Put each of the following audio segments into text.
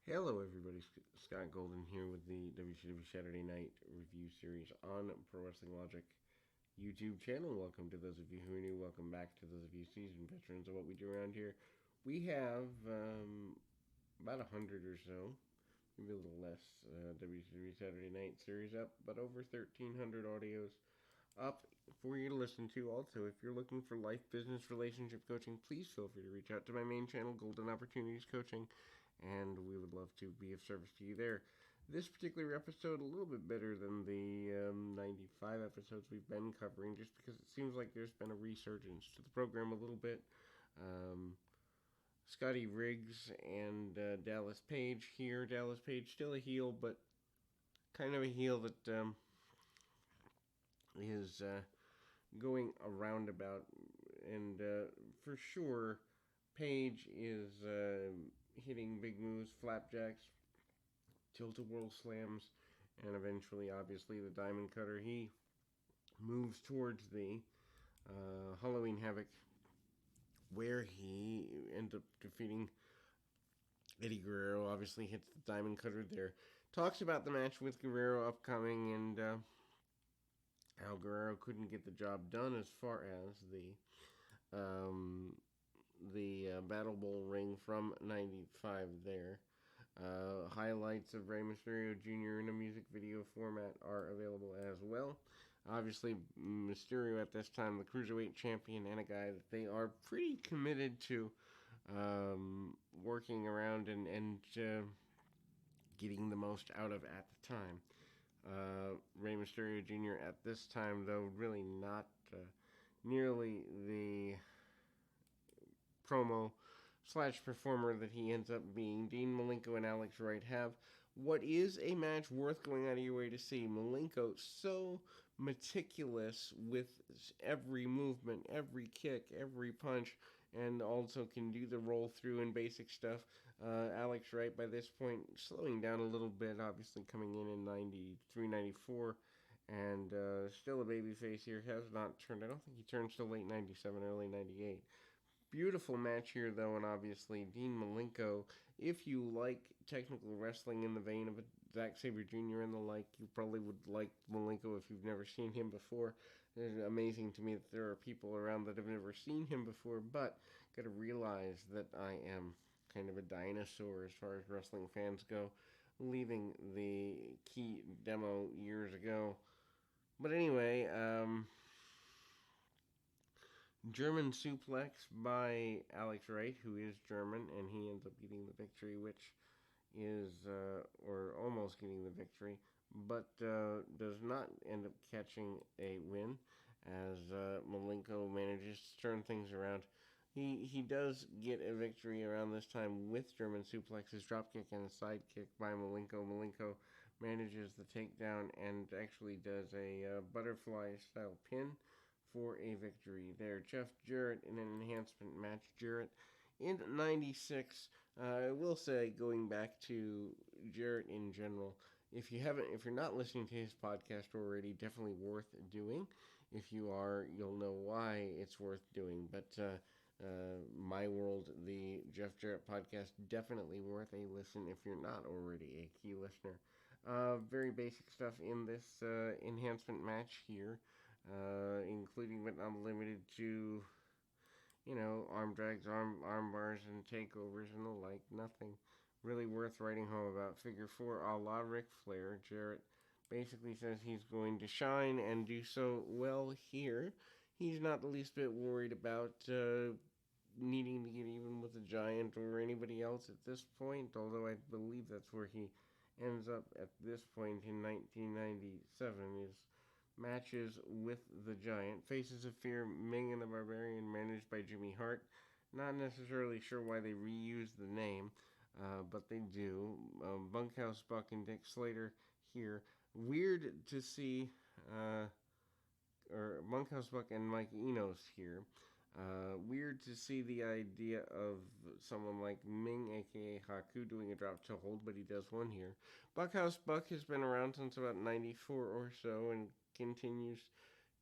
Hello, everybody. Scott Golden here with the WCW Saturday Night Review Series on Pro Wrestling Logic YouTube channel. Welcome to those of you who are new. Welcome back to those of you seasoned veterans of what we do around here. We have about 100 or so, maybe a little less, WCW Saturday Night series up, but over 1,300 audios up for you to listen to. Also, if you're looking for life, business, relationship coaching, please feel free to reach out to my main channel, Golden Opportunities Coaching, and we would love to be of service to you there. This particular episode, a little bit better than the 95 episodes we've been covering, just because it seems like there's been a resurgence to the program a little bit. Scotty Riggs and Dallas Page here. Dallas Page still a heel, but kind of a heel that is going a roundabout. And for sure, Page is hitting big moves, flapjacks, tilt-a-whirl slams, and eventually, obviously, the Diamond Cutter. He moves towards the Halloween Havoc, where he ends up defeating Eddie Guerrero. Obviously, hits the Diamond Cutter there. Talks about the match with Guerrero upcoming, and how Guerrero couldn't get the job done as far as the Battle Bowl ring from '95 there. Highlights of Rey Mysterio Jr. in a music video format are available as well. Obviously, Mysterio at this time, the Cruiserweight Champion, and a guy that they are pretty committed to working around and getting the most out of at the time. Rey Mysterio Jr. at this time, though, really not nearly the promo slash performer that he ends up being. Dean Malenko and Alex Wright have what is a match worth going out of your way to see. Malenko so meticulous with every movement, every kick, every punch, and also can do the roll through and basic stuff. Alex Wright, by this point, slowing down a little bit, obviously coming in 93, 94, and still a babyface here. Has not turned, I don't think he turned till late 97, early 98. Beautiful match here, though, and obviously Dean Malenko. If you like technical wrestling in the vein of a Zack Sabre Jr. and the like, you probably would like Malenko if you've never seen him before. It's amazing to me that there are people around that have never seen him before, but gotta realize that I am kind of a dinosaur as far as wrestling fans go, leaving the key demo years ago. But anyway, German suplex by Alex Wright, who is German, and he ends up getting the victory, which is, or almost getting the victory, but does not end up catching a win as Malenko manages to turn things around. He does get a victory around this time with German suplexes, dropkick, and a sidekick by Malenko. Malenko manages the takedown and actually does a butterfly style pin for a victory there. Jeff Jarrett in an enhancement match. Jarrett in '96. I will say, going back to Jarrett in general, if you're not listening to his podcast already, definitely worth doing. If you are, you'll know why it's worth doing. But My World, the Jeff Jarrett podcast, definitely worth a listen if you're not already a key listener. Very basic stuff in this enhancement match here, including but not limited to, arm drags, arm bars, and takeovers and the like. Nothing really worth writing home about. Figure 4 a la Ric Flair. Jarrett basically says he's going to shine and do so well here. He's not the least bit worried about needing to get even with the Giant or anybody else at this point, although I believe that's where he ends up at this point in 1997, is matches with the Giant. Faces of Fear, Ming and the Barbarian, managed by Jimmy Hart. Not necessarily sure why they reused the name, but they do. Bunkhouse Buck and Dick Slater here. Weird to see, or Bunkhouse Buck and Mike Enos here. Weird to see the idea of someone like Ming, aka Haku, doing a drop to hold, but he does one here. Bunkhouse Buck has been around since about '94 or so and continues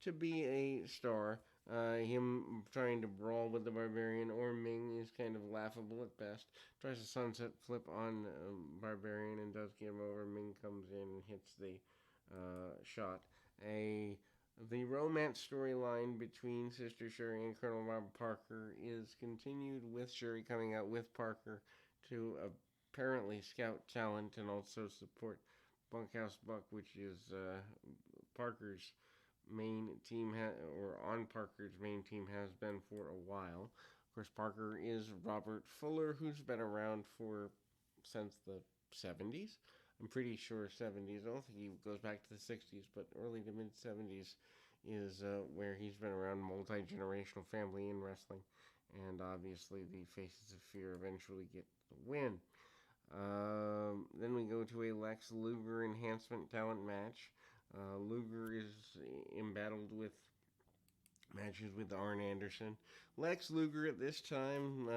to be a star. Him trying to brawl with the Barbarian or Ming is kind of laughable at best. Tries a sunset flip on Barbarian and does get him over. Ming comes in and hits the shot. A The romance storyline between Sister Sherry and Colonel Bob Parker is continued with Sherry coming out with Parker to apparently scout talent and also support Bunkhouse Buck, which is Parker's main team or on Parker's main team has been for a while. Of course, Parker is Robert Fuller, who's been around for since the 70s. I'm pretty sure 70s. I don't think he goes back to the 60s, but early to mid 70s is where he's been around. Multi generational family in wrestling, and obviously the Faces of Fear eventually get the win. Then we go to a Lex Luger enhancement talent match. Luger is embattled with matches with Arn Anderson. Lex Luger at this time,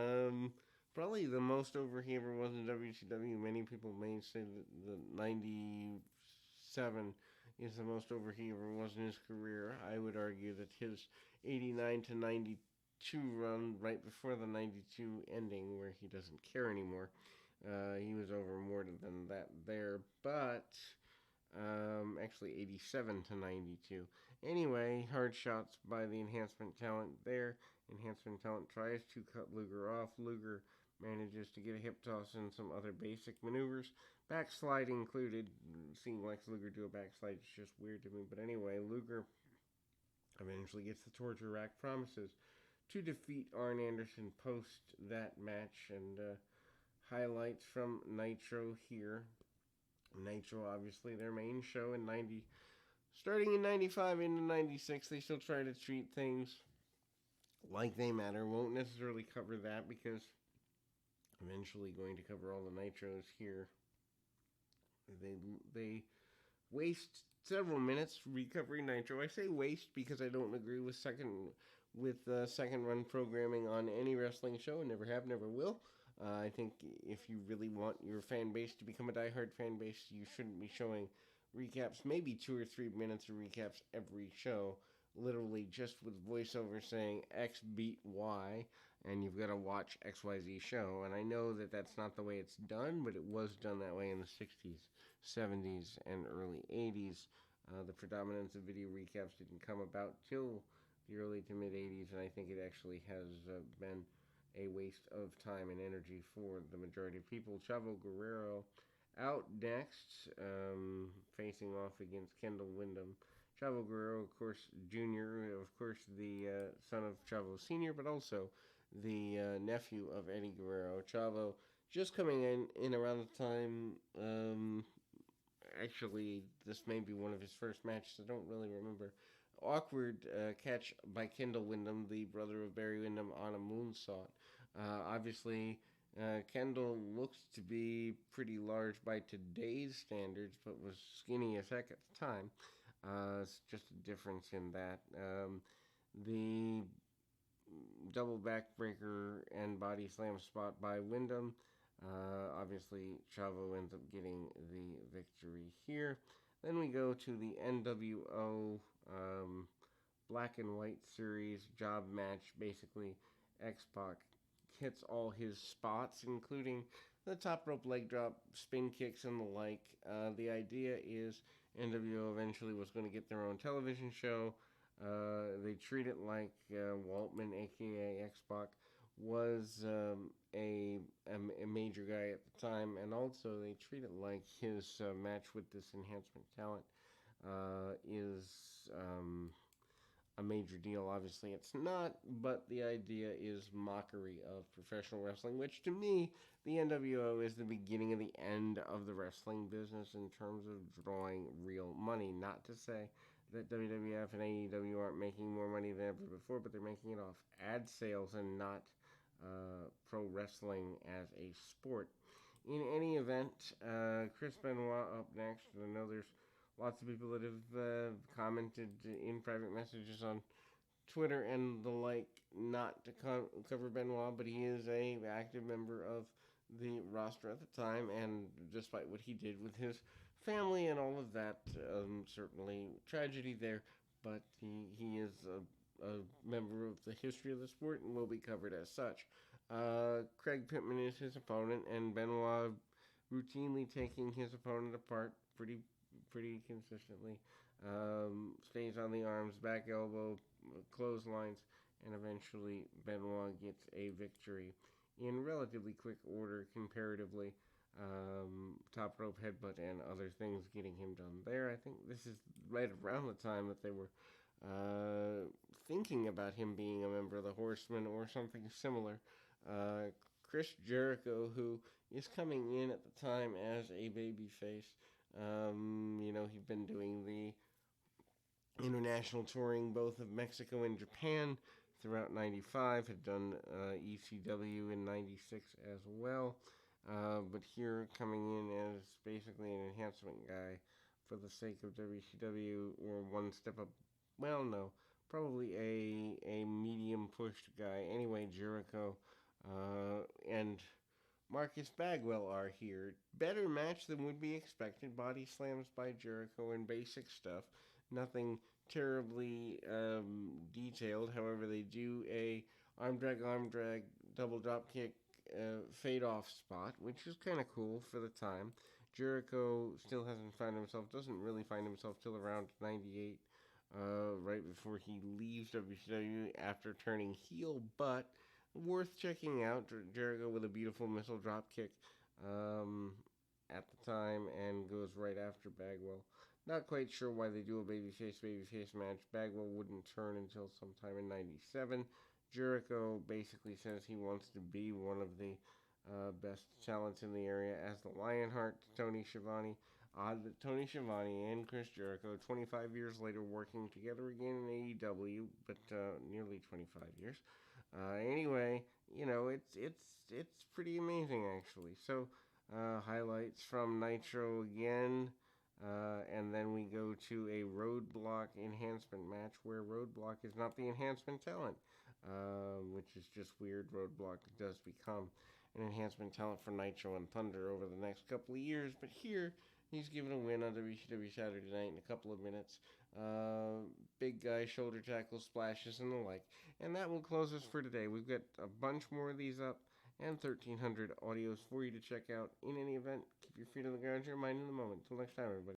probably the most over he ever was in WCW. Many people may say that the 97 is the most over he ever was in his career. I would argue that his 89 to 92 run right before the 92 ending, where he doesn't care anymore, he was over more than that there. But actually 87 to 92. Anyway, hard shots by the enhancement talent there. Enhancement talent tries to cut Luger off. Luger manages to get a hip toss and some other basic maneuvers. Backslide included. Seeing Lex Luger do a backslide is just weird to me. But anyway, Luger eventually gets the torture rack. Promises to defeat Arn Anderson post that match. And highlights from Nitro here. Nitro, obviously, their main show in 90, starting in 95 into 96, they still try to treat things like they matter. Won't necessarily cover that because eventually going to cover all the Nitros here. They waste several minutes recovering Nitro. I say waste because I don't agree with second run programming on any wrestling show, and never have, never will. I think if you really want your fan base to become a diehard fan base, you shouldn't be showing recaps, maybe 2 or 3 minutes of recaps every show, literally just with voiceover saying X beat Y, and you've got to watch XYZ show. And I know that that's not the way it's done, but it was done that way in the 60s, 70s, and early 80s. The predominance of video recaps didn't come about till the early to mid 80s, and I think it actually has been a waste of time and energy for the majority of people. Chavo Guerrero out next, facing off against Kendall Windham. Chavo Guerrero, of course, Jr., of course, the son of Chavo Sr., but also the nephew of Eddie Guerrero. Chavo just coming in around the time, actually, this may be one of his first matches, I don't really remember. Awkward catch by Kendall Windham, the brother of Barry Windham, on a moonsault. Obviously, Kendall looks to be pretty large by today's standards, but was skinny as heck at the time. It's just a difference in that. The double backbreaker and body slam spot by Windham. Obviously, Chavo ends up getting the victory here. Then we go to the NWO Black and White Series job match. Basically, X-Pac hits all his spots, including the top rope leg drop, spin kicks, and the like. The idea is NWO eventually was going to get their own television show. They treat it like Waltman, aka X-Pac, was a major guy at the time, and also they treat it like his match with this enhancement talent is a major deal. Obviously it's not, but the idea is mockery of professional wrestling, which to me, the NWO is the beginning of the end of the wrestling business in terms of drawing real money. Not to say that WWF and AEW aren't making more money than ever before, but they're making it off ad sales and not pro wrestling as a sport. In any event, Chris Benoit up next. I know there's lots of people that have commented in private messages on Twitter and the like not to cover Benoit, but he is a active member of the roster at the time, and despite what he did with his family and all of that, certainly tragedy there, but he is a member of the history of the sport and will be covered as such. Craig Pittman is his opponent, and Benoit routinely taking his opponent apart pretty consistently. Stays on the arms, back elbow, clotheslines, and eventually Benoit gets a victory in relatively quick order comparatively. Top rope headbutt and other things getting him done there. I think this is right around the time that they were thinking about him being a member of the Horsemen or something similar. Chris Jericho, who is coming in at the time as a babyface, he'd been doing the international touring both of Mexico and Japan throughout 95, had done ECW in 96 as well. But here coming in as basically an enhancement guy for the sake of WCW or one step up. Well, no, probably a medium pushed guy. Anyway, Jericho and Marcus Bagwell are here. Better match than would be expected. Body slams by Jericho and basic stuff. Nothing terribly detailed. However, they do a arm drag, double drop kick, fade off spot, which is kind of cool for the time. Jericho still doesn't really find himself till around 98, right before he leaves WCW after turning heel, but worth checking out. Jericho with a beautiful missile drop kick at the time and goes right after Bagwell. Not quite sure why they do a babyface match. Bagwell wouldn't turn until sometime in 97. Jericho basically says he wants to be one of the best talents in the area as the Lionheart to Tony Schiavone. Odd that Tony Schiavone and Chris Jericho, 25 years later, working together again in AEW, but nearly 25 years. Anyway, it's pretty amazing actually. So highlights from Nitro again. And then we go to a Roadblock enhancement match where Roadblock is not the enhancement talent, which is just weird. Roadblock does become an enhancement talent for Nitro and Thunder over the next couple of years, but here he's given a win on WCW Saturday night in a couple of minutes. Big guy, shoulder tackle, splashes, and the like. And that will close us for today. We've got a bunch more of these up and 1,300 audios for you to check out. In any event, keep your feet on the ground, your mind in the moment. Until next time, everybody.